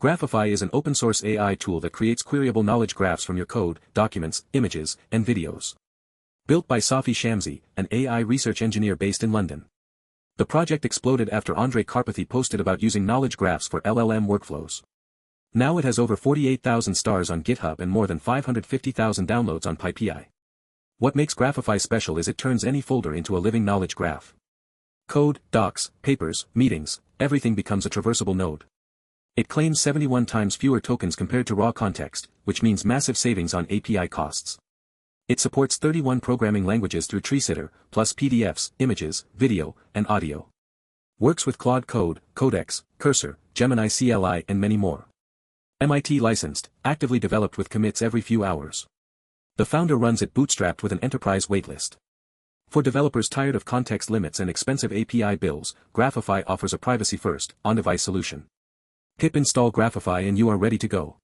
Graphify is an open-source AI tool that creates queryable knowledge graphs from your code, documents, images, and videos. Built by Safi Shamsi, an AI research engineer based in London. The project exploded after Andrej Karpathy posted about using knowledge graphs for LLM workflows. Now it has over 48,000 stars on GitHub and more than 550,000 downloads on PyPI. What makes Graphify special is it turns any folder into a living knowledge graph. Code, docs, papers, meetings, everything becomes a traversable node. It claims 71 times fewer tokens compared to raw context, which means massive savings on API costs. It supports 31 programming languages through TreeSitter, plus PDFs, images, video, and audio. Works with Claude Code, Codex, Cursor, Gemini CLI and many more. MIT licensed, actively developed with commits every few hours. The founder runs it bootstrapped with an enterprise waitlist. For developers tired of context limits and expensive API bills, Graphify offers a privacy-first, on-device solution. Pip install Graphify and you are ready to go.